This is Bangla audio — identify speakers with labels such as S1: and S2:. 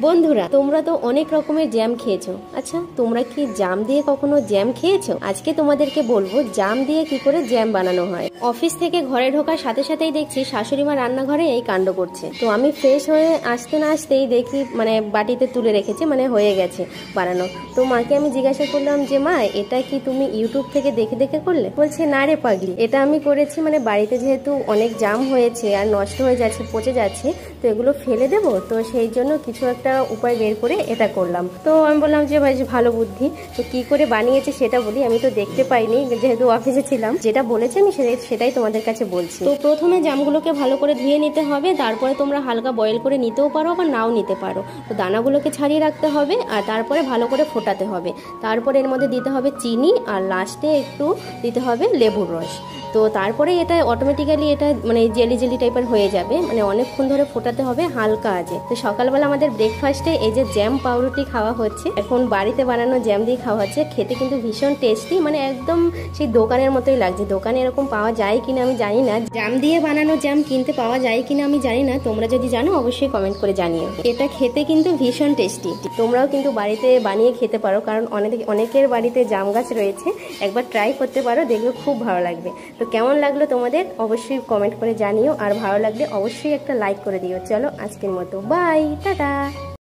S1: বন্ধুরা, তোমরা তো অনেক রকমের জ্যাম খেয়েছো। আচ্ছা, তোমরা কি জাম দিয়ে কখনো জ্যাম খেয়েছো? আজকে তোমাদেরকে বলবো জাম দিয়ে কি করে জ্যাম বানানো হয়। অফিস থেকে ঘরে ঢোকার সাথে সাথেই দেখছি শাশুড়ি মা রান্নাঘরে এই কাণ্ড করছে। তো আমি ফ্রেশ হয়ে আসতে না আসতেই দেখি বাটিতে তুলে রেখেছে, হয়ে গেছে বানানো। তো মাকে আমি জিজ্ঞাসা করলাম যে মা, এটা কি তুমি ইউটিউব থেকে দেখে দেখে করলে? বলছে না রে পাগলি, এটা আমি করেছি বাড়িতে যেহেতু অনেক জাম হয়েছে আর নষ্ট হয়ে যাচ্ছে, পচে যাচ্ছে, তো এগুলো ফেলে দেবো, তো সেই জন্য কিছু একটা উপায় বের করে এটা করলাম। তো আমি বললাম যে ভাই ভালো বুদ্ধি, তো কি করে বানিয়েছে সেটা বলি। আমি তো দেখতে পাইনি যেহেতু অফিসে ছিলাম, যেটা বলেছে আমি সেটাই তোমাদের কাছে বলছি। তো প্রথমে জামগুলোকে ভালো করে ধুয়ে নিতে হবে, তারপরে তোমরা হালকা বয়েল করে নিতেও পারো আবার নাও নিতে পারো। তো দানাগুলোকে ছাড়িয়ে রাখতে হবে আর তারপরে ভালো করে ফোটাতে হবে। তারপরে এর মধ্যে দিতে হবে চিনি আর লাস্টে একটু দিতে হবে লেবুর রস। তো তারপরে এটা অটোমেটিক্যালি এটা জেলি জেলি টাইপের হয়ে যাবে। অনেকক্ষণ ধরে ফোটাতে হবে হালকা আঁচে। তো সকালবেলা আমাদের ব্রেকফাস্টে এই যে জ্যাম পাউরুটি খাওয়া হচ্ছে, এখন বাড়িতে বানানো জ্যাম দিয়ে খাওয়া হচ্ছে। খেতে কিন্তু ভীষণ টেস্টি, একদম সেই দোকানের মতোই লাগছে। দোকানে এরকম পাওয়া যায় কিনা আমি জানি না, জাম দিয়ে বানানো জ্যাম কিনতে পাওয়া যায় কিনা আমি জানি না। তোমরা যদি জানো অবশ্যই কমেন্ট করে জানিও। এটা খেতে কিন্তু ভীষণ টেস্টি। তোমরাও কিন্তু বাড়িতে বানিয়ে খেতে পারো, কারণ অনেকের বাড়িতে জাম গাছ রয়েছে। একবার ট্রাই করতে পারো, দেখবে খুব ভালো লাগবে। তো কেমন লাগলো তোমাদের অবশ্যই কমেন্ট করে জানিও, আর ভালো লাগলে অবশ্যই একটা লাইক করে দিও। চলো আজকের মতো বাই, টাটা।